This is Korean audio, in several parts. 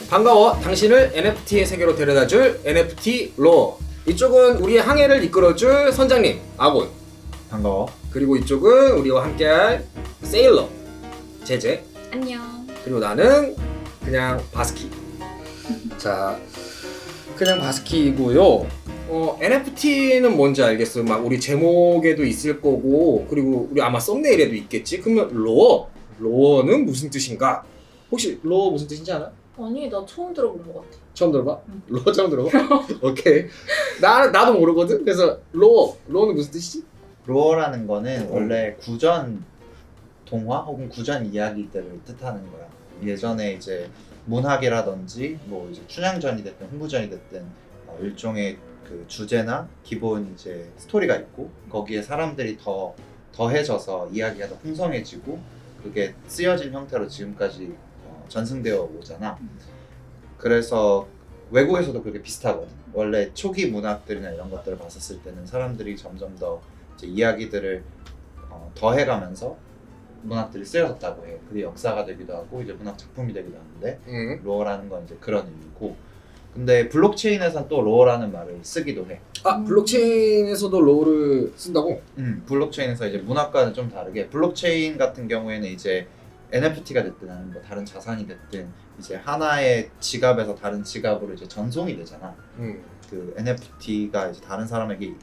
반가워. 당신을 NFT의 세계로 데려다줄 NFT 로어. 이쪽은 우리의 항해를 이끌어줄 선장님 아곤. 반가워. 그리고 이쪽은 우리와 함께할 세일러 제제. 안녕. 그리고 나는 그냥 바스키. 자, 그냥 바스키이고요. NFT는 뭔지 알겠어. 막 우리 제목에도 있을 거고, 그리고 우리 아마 썸네일에도 있겠지. 그러면 로어는 무슨 뜻인가? 혹시 로어 무슨 뜻인지 알아? 아니, 나 처음 들어본 것 같아. 처음 들어봐? 응. 로어 처음 들어봐? 오케이. 나도 모르거든. 그래서 로어는 무슨 뜻이지? 로어라는 거는 원래 구전 동화 혹은 구전 이야기들을 뜻하는 거야. 예전에 이제 문학이라든지 뭐 이제 춘향전이 됐든 흥부전이 됐든 일종의 그 주제나 기본 이제 스토리가 있고 거기에 사람들이 더해져서 이야기가 더 풍성해지고 그게 쓰여진 형태로 지금까지 전승되어 오잖아. 그래서 외국에서도 그렇게 비슷하거든. 원래 초기 문학들이나 이런 것들을 봤었을 때는 사람들이 점점 더 이제 이야기들을 더해가면서 문학들이 쓰여졌다고 해. 그게 역사가 되기도 하고 이제 문학 작품이 되기도 하는데 로어라는 건 이제 그런 의미고. 근데 블록체인에선 또 로어라는 말을 쓰기도 해. 아, 블록체인에서도 로어를 쓴다고? 블록체인에서 이제 문학과는 좀 다르게 블록체인 같은 경우에는 이제 NFT가 됐든 아니면 뭐 다른 자산이 됐든 이제 하나의 지갑에서 다른 지갑으로 이제 전송이 되잖아. 그 NFT가 이제 다른 사람에게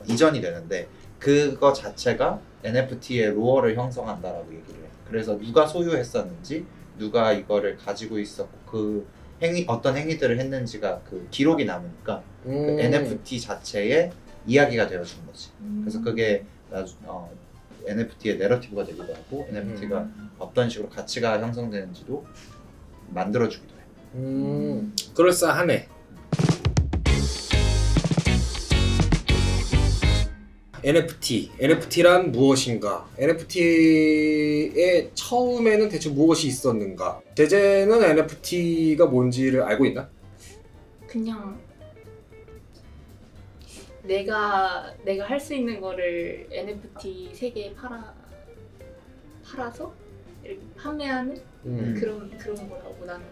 이전이 되는데 그거 자체가 NFT의 로어를 형성한다라고 얘기를 해. 그래서 누가 소유했었는지, 누가 이거를 가지고 있었고 그 어떤 행위들을 했는지가 그 기록이 남으니까 그 NFT 자체의 이야기가 되어준 거지. 그래서 그게 NFT의 내러티브가 되기도 하고 NFT가 어떤 식으로 가치가 형성되는지도 만들어주기도 해. 그럴싸하네. NFT란 무엇인가? NFT의 처음에는 대체 무엇이 있었는가? 제제는 NFT가 뭔지를 알고 있나? 그냥 내가 할 수 있는 거를 NFT 세계에 팔아서 이렇게 판매하는 그런 거라고 나는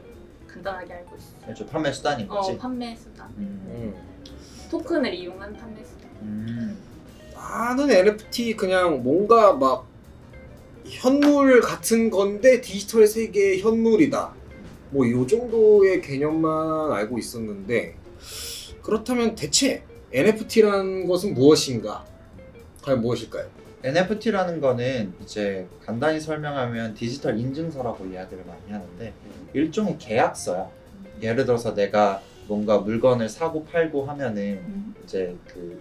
간단하게 알고 있어. 좀 판매 수단인 거지. 판매 수단. 토큰을 이용한 판매 수단. 나는 NFT 그냥 뭔가 막 현물 같은 건데 디지털 세계의 현물이다. 뭐 이 정도의 개념만 알고 있었는데 그렇다면 대체 NFT라는 것은 무엇인가? 과연 무엇일까요? NFT라는 거는 이제 간단히 설명하면 디지털 인증서라고 이야기를 많이 하는데 일종의 계약서야. 예를 들어서 내가 뭔가 물건을 사고 팔고 하면은 이제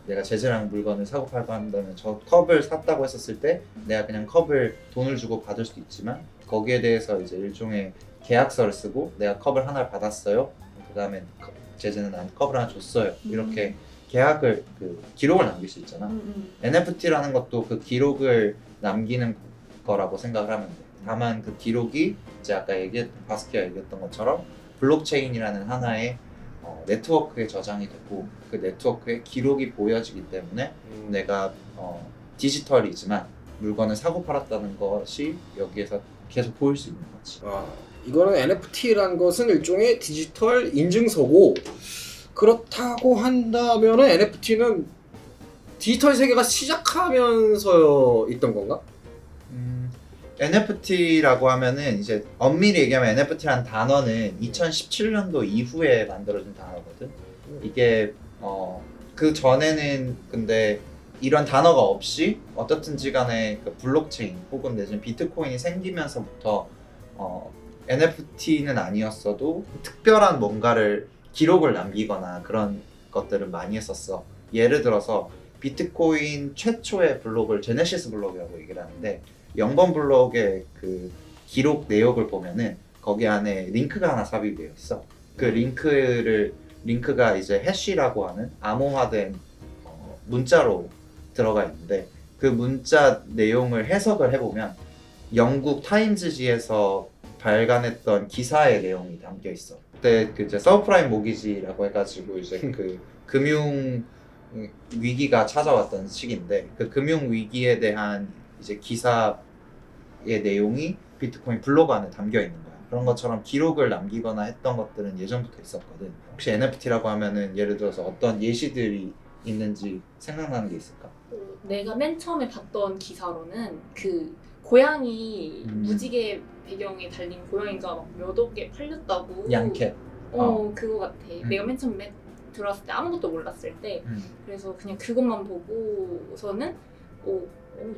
내가 제재랑 물건을 사고 팔고 한다면 저 컵을 샀다고 했었을 때 내가 그냥 컵을 돈을 주고 받을 수도 있지만 거기에 대해서 이제 일종의 계약서를 쓰고 내가 컵을 하나 받았어요. 그 다음에 제재는 나한테 컵을 하나 줬어요. 이렇게 계약을 기록을 남길 수 있잖아. NFT라는 것도 그 기록을 남기는 거라고 생각을 하면 돼. 다만 그 기록이 이제 아까 바스키가 얘기했던 것처럼 블록체인이라는 하나의 네트워크에 저장이 되고 그 네트워크에 기록이 보여지기 때문에 내가 디지털이지만 물건을 사고 팔았다는 것이 여기에서 계속 보일 수 있는 거지. 이거는 NFT라는 것은 일종의 디지털 인증서고 그렇다고 한다면은 NFT는 디지털 세계가 시작하면서 있던 건가? NFT라고 하면은 이제 엄밀히 얘기하면 NFT라는 단어는 2017년도 이후에 만들어진 단어거든. 이게 그 전에는 근데 이런 단어가 없이 어떻든지 간에 그 블록체인 혹은 내지는 비트코인이 생기면서부터 NFT는 아니었어도 특별한 뭔가를 기록을 남기거나 그런 것들을 많이 했었어. 예를 들어서 비트코인 최초의 블록을 제네시스 블록이라고 얘기를 하는데 0번 블록의 그 기록 내역을 보면은 거기 안에 링크가 하나 삽입이 되어 있어. 그 링크가 이제 해시라고 하는 암호화된 문자로 들어가 있는데 그 문자 내용을 해석을 해보면 영국 타임즈지에서 발간했던 기사의 내용이 담겨 있어. 그때 이제 서브프라임 모기지라고 해가지고 이제 그 금융 위기가 찾아왔던 시기인데 그 금융 위기에 대한 이제 기사의 내용이 비트코인 블로그 안에 담겨 있는 거야. 그런 것처럼 기록을 남기거나 했던 것들은 예전부터 있었거든. 혹시 NFT라고 하면은 예를 들어서 어떤 예시들이 있는지 생각나는 게 있을까? 내가 맨 처음에 봤던 기사로는 그 고양이 무지개 배경에 달린 고양이가 막 몇억 개 팔렸다고. 양캣. 그거 같아. 내가 맨 처음에 들어왔을 때 아무것도 몰랐을 때 그래서 그냥 그것만 보고서는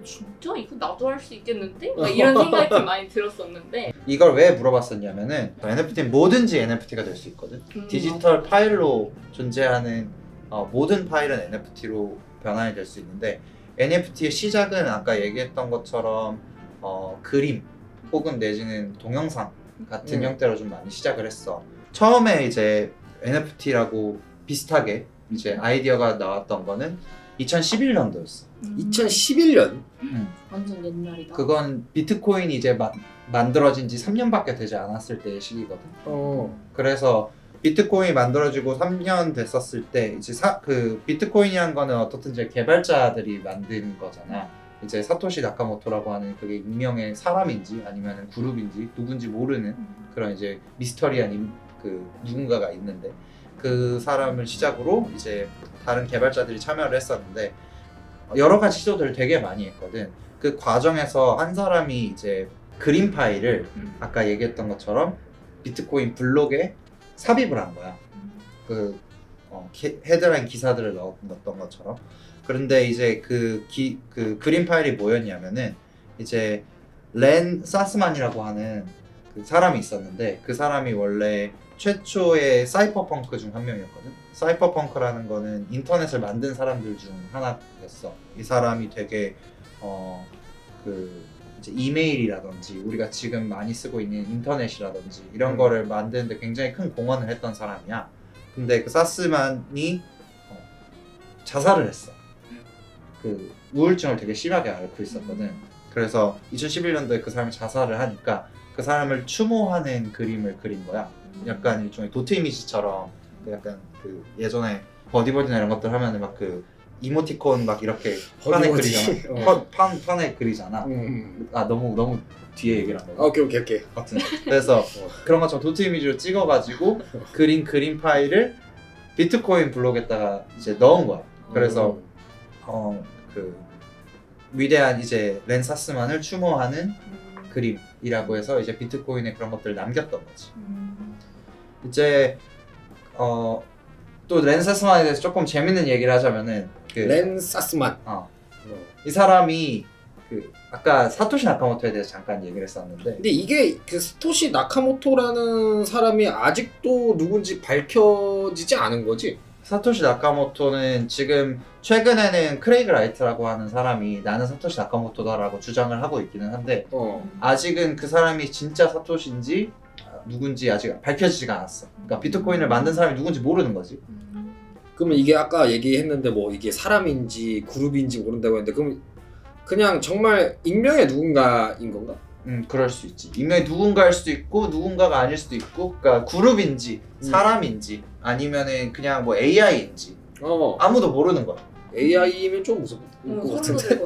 진짜 이거 나도 할 수 있겠는데? 막 이런 생각이 좀 많이 들었었는데 이걸 왜 물어봤었냐면은 NFT는 뭐든지 NFT가 될 수 있거든. 디지털 파일로 존재하는 모든 파일은 NFT로 변환이 될 수 있는데 NFT의 시작은 아까 얘기했던 것처럼 그림 혹은 내지는 동영상 같은 형태로 좀 많이 시작을 했어. 처음에 이제 NFT라고 비슷하게 이제 아이디어가 나왔던 거는 2011년도였어. 2011년? 완전 옛날이다. 그건 비트코인이 이제 만들어진 지 3년밖에 되지 않았을 때의 시기거든. 그래서 비트코인이 만들어지고 3년 됐었을 때 이제 그 비트코인이란 거는 어떻든 이제 개발자들이 만든 거잖아. 이제 사토시 나카모토라고 하는 그게 익명의 사람인지 아니면 그룹인지 누군지 모르는 그런 이제 미스터리한 그 누군가가 있는데 그 사람을 시작으로 이제 다른 개발자들이 참여를 했었는데 여러 가지 시도들을 되게 많이 했거든. 그 과정에서 한 사람이 이제 그림 파일을 아까 얘기했던 것처럼 비트코인 블록에 삽입을 한 거야. 그 헤드라인 기사들을 넣었던 것처럼. 그런데 이제 그 그림 파일이 뭐였냐면은 이제 렌 사스만이라고 하는 그 사람이 있었는데 그 사람이 원래 최초의 사이퍼펑크 중 한 명이었거든. 사이퍼펑크라는 거는 인터넷을 만든 사람들 중 하나였어. 이 사람이 되게 그 이제 이메일이라든지 우리가 지금 많이 쓰고 있는 인터넷이라든지 이런 거를 만드는데 굉장히 큰 공헌을 했던 사람이야. 근데 그 사스만이 자살을 했어. 그 우울증을 되게 심하게 앓고 있었거든. 그래서 2011년도에 그 사람이 자살을 하니까 그 사람을 추모하는 그림을 그린 거야. 약간 일종의 도트 이미지처럼 약간 그 예전에 버디버디나 이런 것들 하면은 막 그 이모티콘 막 이렇게 판에 그리잖아. 판에 그리잖아. 아 너무 뒤에 얘기를 한 거야. 오케이. 같은. 그래서 그런 것처럼 도트 이미지로 찍어가지고 그림 파일을 비트코인 블록에다가 이제 넣은 거야. 그래서 그 위대한 이제 렌 사스만을 추모하는 그림이라고 해서 이제 비트코인에 그런 것들을 남겼던 거지. 이제 또 렌 사스만에 대해서 조금 재밌는 얘기를 하자면은 렌 사스만. 이 사람이 그 아까 사토시 나카모토에 대해서 잠깐 얘기를 했었는데 근데 이게 그 사토시 나카모토라는 사람이 아직도 누군지 밝혀지지 않은 거지? 사토시 나카모토는 지금 최근에는 크레이그 라이트라고 하는 사람이 나는 사토시 나카모토다라고 주장을 하고 있기는 한데 아직은 그 사람이 진짜 사토시인지 누군지 아직 밝혀지지가 않았어. 그러니까 비트코인을 만든 사람이 누군지 모르는 거지. 그러면 이게 아까 얘기했는데 뭐 이게 사람인지 그룹인지 모른다고 했는데 그럼 그냥 정말 익명의 누군가인 건가? 그럴 수 있지. 익명의 누군가일 수도 있고 누군가가 아닐 수도 있고, 그러니까 그룹인지 사람인지 아니면은 그냥 뭐 AI인지 아무도 모르는 거야. AI면 좀 무서울 것 같은데.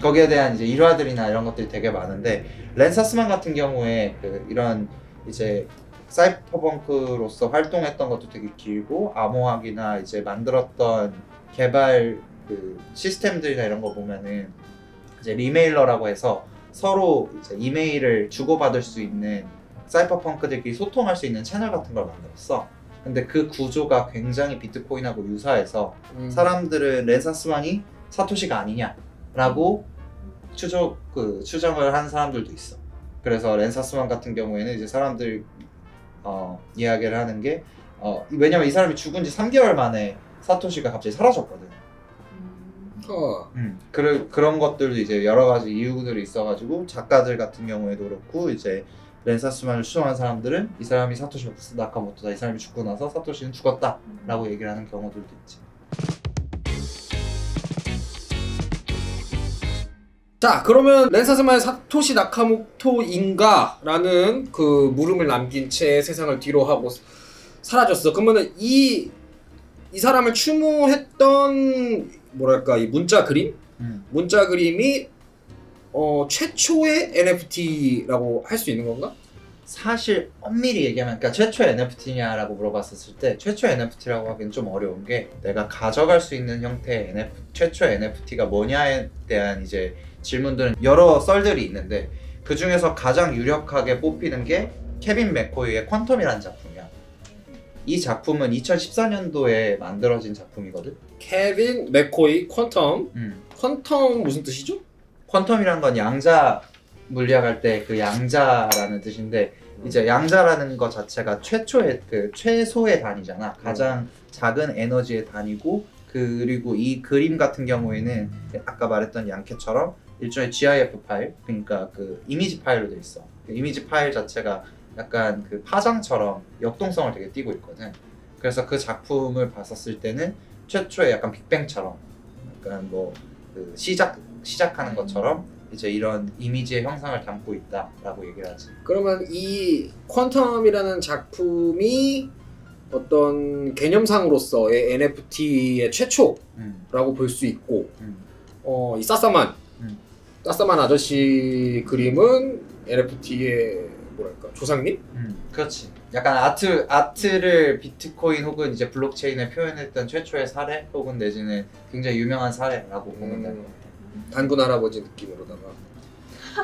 거기에 대한 이제 일화들이나 이런 것들이 되게 많은데 렌 사스만 같은 경우에 그 이런 이제 사이퍼펑크로서 활동했던 것도 되게 길고 암호학이나 이제 만들었던 개발 그 시스템들이나 이런 거 보면은 이제 리메일러라고 해서 서로 이제 이메일을 주고받을 수 있는 사이퍼펑크들끼리 소통할 수 있는 채널 같은 걸 만들었어. 근데 그 구조가 굉장히 비트코인하고 유사해서 사람들은 렌 사스만이 사토시가 아니냐라고 추정을 한 사람들도 있어. 그래서 렌 사스만 같은 경우에는 이제 사람들 이야기를 하는 게 왜냐면 이 사람이 죽은 지 3개월 만에 사토시가 갑자기 사라졌거든. 그런 것들도 이제 여러 가지 이유들이 있어가지고 작가들 같은 경우에도 그렇고 이제 렌 사스만을 추정한 사람들은 이 사람이 사토시 나카모토다, 이 사람이 죽고 나서 사토시는 죽었다라고 얘기를 하는 경우들도 있지. 자, 그러면 렌 사스만의 사토시 나카모토인가? 라는 그 물음을 남긴 채 세상을 뒤로 하고 사라졌어. 그러면은 이 사람을 추모했던 뭐랄까 이 문자 그림? 문자 그림이 최초의 NFT라고 할 수 있는 건가? 사실 엄밀히 얘기하면 그러니까 최초의 NFT냐라고 물어봤었을 때 최초의 NFT라고 하기는 좀 어려운 게 내가 가져갈 수 있는 형태의 최초의 NFT가 뭐냐에 대한 이제 질문들은 여러 썰들이 있는데 그 중에서 가장 유력하게 뽑히는 게 케빈 맥코이의 퀀텀이라는 작품이야. 이 작품은 2014년도에 만들어진 작품이거든. 케빈 맥코이 퀀텀. 퀀텀 무슨 뜻이죠? 퀀텀이란 건 양자 물리학할 때 그 양자라는 뜻인데 이제 양자라는 것 자체가 최초의 그 최소의 단위잖아. 가장 작은 에너지의 단위고 그리고 이 그림 같은 경우에는 아까 말했던 양캐처럼 일종의 GIF 파일, 그러니까 그 이미지 파일로 돼 있어. 그 이미지 파일 자체가 약간 그 파장처럼 역동성을 되게 띠고 있거든. 그래서 그 작품을 봤었을 때는 최초의 약간 빅뱅처럼 약간 뭐 그 시작하는 것처럼 이제 이런 이미지의 형상을 담고 있다라고 얘기를 하지. 그러면 이 퀀텀이라는 작품이 어떤 개념상으로서의 NFT의 최초라고 볼 수 있고, 이 사사만 아저씨 그림은 NFT의 뭐랄까 조상님? 그렇지. 약간 아트를 비트코인 혹은 이제 블록체인에 표현했던 최초의 사례 혹은 내지는 굉장히 유명한 사례라고 보면 될 것 같아. 단군 할아버지 느낌으로다가.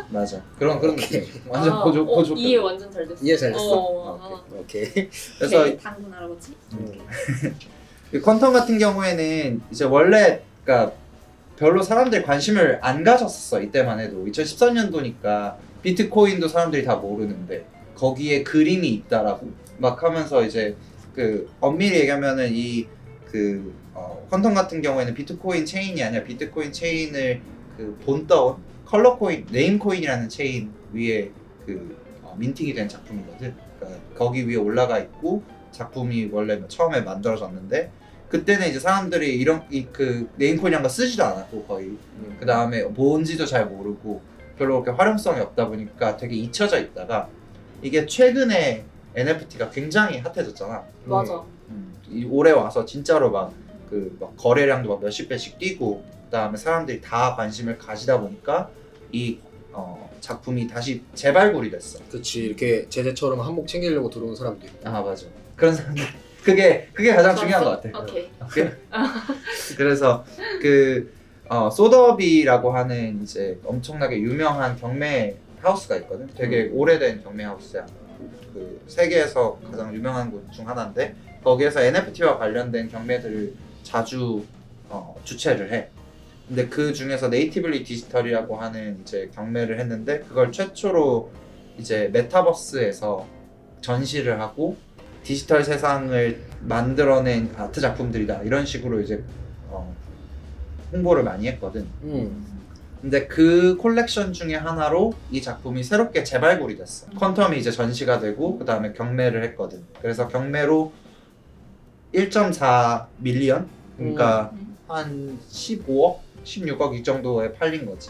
맞아. 그런 느낌. 완전 보조. 이해 완전 잘 됐어. 이해 잘 됐어? 오케이. 그래서 당근 할아버지. 그 퀀텀 같은 경우에는 이제 원래 그러니까 별로 사람들이 관심을 안 가졌었어. 이때만 해도 2014년도니까 비트코인도 사람들이 다 모르는데 거기에 그림이 있다라고 막 하면서 이제 그 엄밀히 얘기하면은 이 그 퀀텀 같은 경우에는 비트코인 체인이 아니라 비트코인 체인을 그 본떠온 컬러 코인, 네임 코인이라는 체인 위에 그 민팅이 된 작품이거든. 그러니까 거기 위에 올라가 있고 작품이 원래 처음에 만들어졌는데 그때는 이제 사람들이 이런 그 네임 코인이란 거 쓰지도 않았고 거의 그 다음에 뭔지도 잘 모르고 별로 그렇게 활용성이 없다 보니까 되게 잊혀져 있다가 이게 최근에 NFT가 굉장히 핫해졌잖아. 맞아. 올해 와서 진짜로 막 거래량도 막 몇십 배씩 뛰고 그다음에 사람들이 다 관심을 가지다 보니까 이 작품이 다시 재발굴이 됐어. 그렇지. 이렇게 제재처럼 한몫 챙기려고 들어온 사람도 있고. 아 맞아. 그런 사람들 그게 가장 중요한 것 같아. 오케이. 그래서 그 소더비라고 하는 이제 엄청나게 유명한 경매 하우스가 있거든. 되게 오래된 경매 하우스야. 그 세계에서 가장 유명한 곳 중 하나인데 거기에서 NFT와 관련된 경매들을 자주 주최를 해. 근데 그 중에서 네이티블리 디지털이라고 하는 이제 경매를 했는데 그걸 최초로 이제 메타버스에서 전시를 하고 디지털 세상을 만들어낸 아트 작품들이다 이런 식으로 이제 홍보를 많이 했거든. 근데 그 콜렉션 중에 하나로 이 작품이 새롭게 재발굴이 됐어. 퀀텀이 이제 전시가 되고 그 다음에 경매를 했거든. 그래서 경매로 1.4 밀리언? 그러니까 한 15억? 16억 이 정도에 팔린 거지.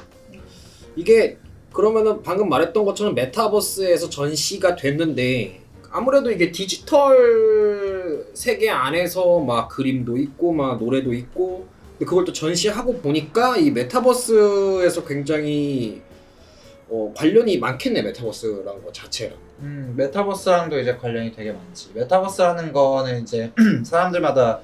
이게 그러면은 방금 말했던 것처럼 메타버스에서 전시가 됐는데 아무래도 이게 디지털 세계 안에서 막 그림도 있고 막 노래도 있고 근데 그걸 또 전시하고 보니까 이 메타버스에서 굉장히 관련이 많겠네. 메타버스라는 거 자체랑. 메타버스랑도 이제 관련이 되게 많지. 메타버스라는 거는 이제 사람들마다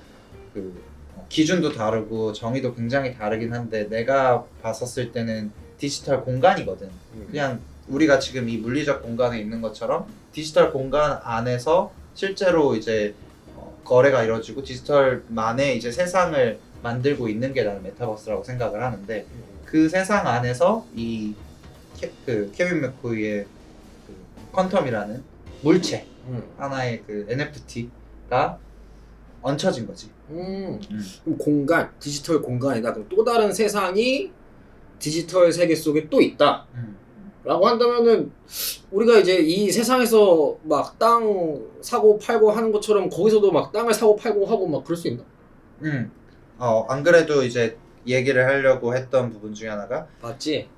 그 기준도 다르고 정의도 굉장히 다르긴 한데 내가 봤었을 때는 디지털 공간이거든. 그냥 우리가 지금 이 물리적 공간에 있는 것처럼 디지털 공간 안에서 실제로 이제 거래가 이루어지고 디지털만의 이제 세상을 만들고 있는 게 나는 메타버스라고 생각을 하는데 그 세상 안에서 이 케빈 맥코이의 그 퀀텀이라는 물체 하나의 그 NFT가 얹혀진 거지. 그럼 공간, 디지털 공간이다. 그럼 또 다른 세상이 디지털 세계 속에 또 있다. 라고 한다면은 우리가 이제 이 세상에서 막 땅 사고 팔고 하는 것처럼 거기서도 막 땅을 사고 팔고 하고 막 그럴 수 있나? 안 그래도 이제 얘기를 하려고 했던 부분 중에 하나가 맞지?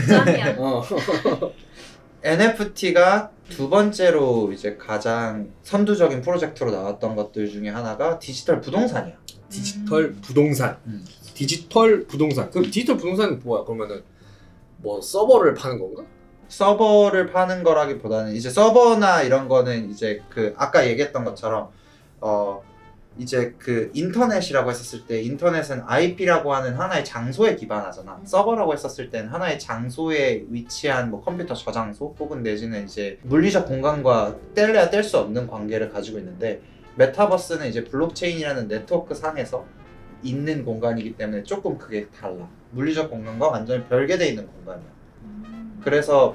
짱이야. NFT가 두 번째로 이제 가장 선두적인 프로젝트로 나왔던 것들 중에 하나가 디지털 부동산이야. 디지털 부동산. 디지털 부동산. 그럼 디지털 부동산은 뭐야? 그러면은 뭐 서버를 파는 건가? 서버를 파는 거라기보다는 이제 서버나 이런 거는 이제 그 아까 얘기했던 것처럼 이제 그 인터넷이라고 했었을 때 인터넷은 IP라고 하는 하나의 장소에 기반하잖아. 서버라고 했었을 때는 하나의 장소에 위치한 뭐 컴퓨터 저장소 혹은 내지는 이제 물리적 공간과 뗄래야 뗄 수 없는 관계를 가지고 있는데 메타버스는 이제 블록체인이라는 네트워크 상에서 있는 공간이기 때문에 조금 그게 달라. 물리적 공간과 완전히 별개돼 있는 공간이야. 그래서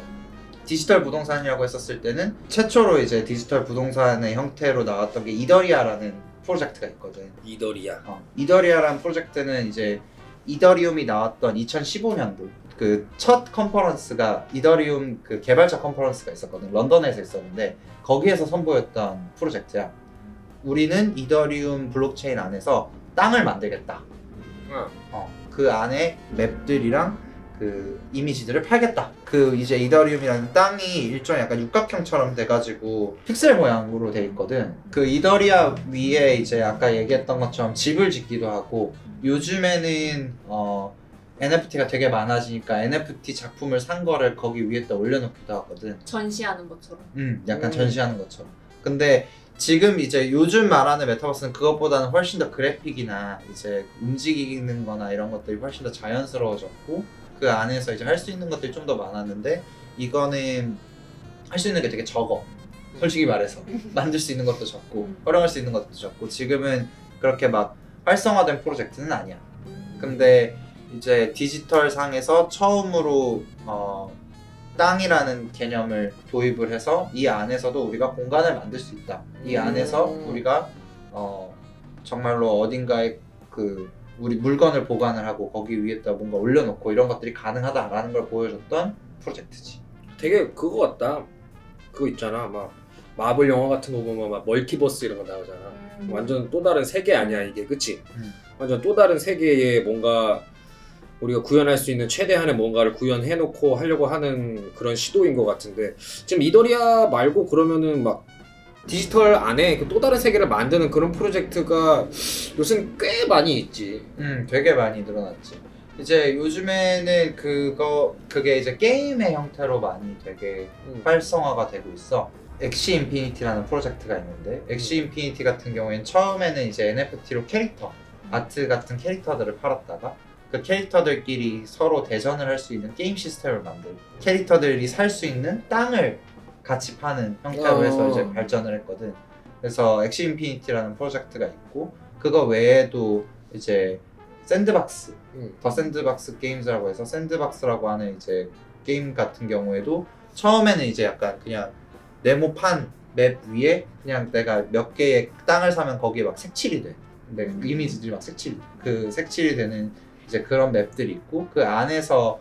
디지털 부동산이라고 했었을 때는 최초로 이제 디지털 부동산의 형태로 나왔던 게 이더리아라는 프로젝트가 있거든. 이더리아. 이더리아라는 프로젝트는 이제 이더리움이 나왔던 2015년도 그 첫 컨퍼런스가 이더리움 그 개발자 컨퍼런스가 있었거든. 런던에서 있었는데 거기에서 선보였던 프로젝트야. 우리는 이더리움 블록체인 안에서 땅을 만들겠다. 그 안에 맵들이랑 그 이미지들을 팔겠다. 그 이제 이더리움이라는 땅이 일종의 약간 육각형처럼 돼가지고 픽셀 모양으로 돼 있거든. 그 이더리아 위에 이제 아까 얘기했던 것처럼 집을 짓기도 하고 요즘에는 NFT가 되게 많아지니까 NFT 작품을 산 거를 거기 위에다 올려놓기도 하거든. 전시하는 것처럼. 약간 전시하는 것처럼. 근데 지금 이제 요즘 말하는 메타버스는 그것보다는 훨씬 더 그래픽이나 이제 움직이는 거나 이런 것들이 훨씬 더 자연스러워졌고 그 안에서 이제 할 수 있는 것들이 좀 더 많았는데 이거는 할 수 있는 게 되게 적어. 솔직히 말해서 만들 수 있는 것도 적고 활용할 수 있는 것도 적고 지금은 그렇게 막 활성화된 프로젝트는 아니야. 근데 이제 디지털 상에서 처음으로 땅이라는 개념을 도입을 해서 이 안에서도 우리가 공간을 만들 수 있다. 이 안에서 우리가 정말로 어딘가에 그 우리 물건을 보관을 하고 거기 위에다 뭔가 올려놓고 이런 것들이 가능하다라는 걸 보여줬던 프로젝트지. 되게 그거 같다. 그거 있잖아. 막 마블 영화 같은 거 보면 막 멀티버스 이런 거 나오잖아. 완전 또 다른 세계 아니야 이게, 그치? 완전 또 다른 세계에 뭔가 우리가 구현할 수 있는 최대한의 뭔가를 구현해놓고 하려고 하는 그런 시도인 것 같은데 지금 이더리아 말고 그러면은 막 디지털 안에 그 또 다른 세계를 만드는 그런 프로젝트가 요즘 꽤 많이 있지. 되게 많이 늘어났지. 이제 요즘에는 그게 이제 게임의 형태로 많이 되게 활성화가 되고 있어. 엑시 인피니티라는 프로젝트가 있는데 엑시 인피니티 같은 경우에는 처음에는 이제 NFT로 캐릭터, 아트 같은 캐릭터들을 팔았다가 그 캐릭터들끼리 서로 대전을 할 수 있는 게임 시스템을 만들고 캐릭터들이 살 수 있는 땅을 같이 파는 형태로 해서 이제 발전을 했거든. 그래서 엑시 인피니티라는 프로젝트가 있고 그거 외에도 이제 샌드박스, 더 샌드박스 게임즈라고 해서 샌드박스라고 하는 이제 게임 같은 경우에도 처음에는 이제 약간 그냥 네모판 맵 위에 그냥 내가 몇 개의 땅을 사면 거기에 막 색칠이 돼. 근데 이미지들이 막 색칠이 돼. 그 색칠이 되는 이제 그런 맵들이 있고 그 안에서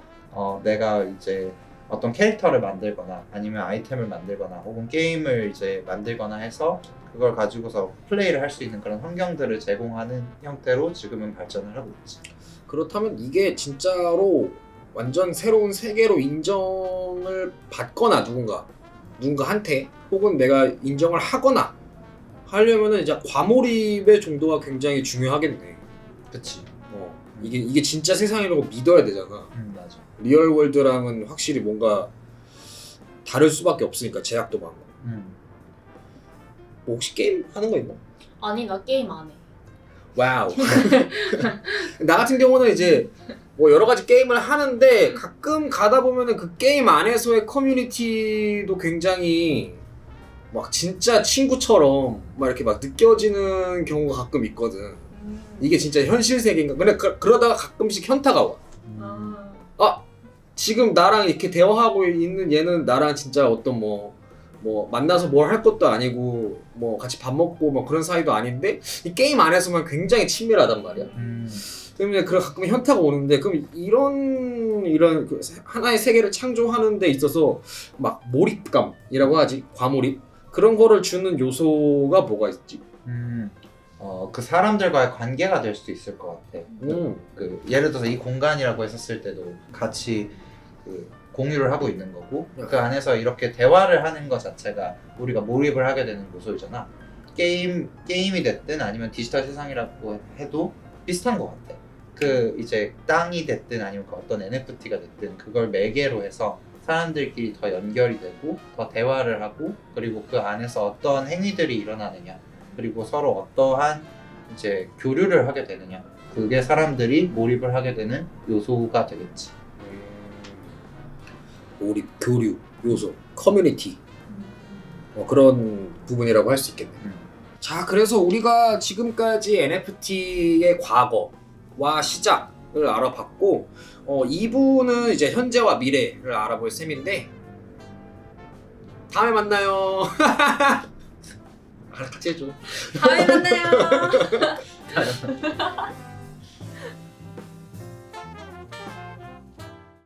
내가 이제 어떤 캐릭터를 만들거나 아니면 아이템을 만들거나 혹은 게임을 이제 만들거나 해서 그걸 가지고서 플레이를 할 수 있는 그런 환경들을 제공하는 형태로 지금은 발전을 하고 있지. 그렇다면 이게 진짜로 완전 새로운 세계로 인정을 받거나 누군가한테 혹은 내가 인정을 하거나 하려면은 이제 과몰입의 정도가 굉장히 중요하겠네. 그치. 이게 진짜 세상이라고 믿어야 되잖아. 맞아. 리얼 월드랑은 확실히 뭔가 다를 수밖에 없으니까 제약도 많고. 뭐 혹시 게임 하는 거 있나? 아니 나 게임 안 해. 와우. 나 같은 경우는 이제 뭐 여러 가지 게임을 하는데 가끔 가다 보면은 그 게임 안에서의 커뮤니티도 굉장히 막 진짜 친구처럼 막 이렇게 막 느껴지는 경우가 가끔 있거든. 이게 진짜 현실 세계인가? 근데 그러다가 가끔씩 현타가 와. 아, 지금 나랑 이렇게 대화하고 있는 얘는 나랑 진짜 어떤 뭐 만나서 뭘 할 것도 아니고 뭐 같이 밥 먹고 뭐 그런 사이도 아닌데 이 게임 안에서만 굉장히 친밀하단 말이야. 때문에 가끔 현타가 오는데 그럼 이런 그 하나의 세계를 창조하는 데 있어서 막 몰입감이라고 하지, 과몰입 그런 거를 주는 요소가 뭐가 있지? 그 사람들과의 관계가 될 수 있을 것 같아. 그 예를 들어서 이 공간이라고 했었을 때도 같이 그 공유를 하고 있는 거고 그 안에서 이렇게 대화를 하는 것 자체가 우리가 몰입을 하게 되는 요소이잖아. 게임이 됐든 아니면 디지털 세상이라고 해도 비슷한 것 같아. 그 이제 땅이 됐든 아니면 그 어떤 NFT가 됐든 그걸 매개로 해서 사람들끼리 더 연결이 되고 더 대화를 하고 그리고 그 안에서 어떤 행위들이 일어나느냐 그리고 서로 어떠한 이제 교류를 하게 되느냐 그게 사람들이 몰입을 하게 되는 요소가 되겠지. 몰입, 교류, 요소, 커뮤니티 그런 부분이라고 할 수 있겠네. 자, 그래서 우리가 지금까지 NFT의 과거와 시작을 알아봤고 2부는 이제 현재와 미래를 알아볼 셈인데 다음에 만나요. 같이 해줘. 다음에 만나요.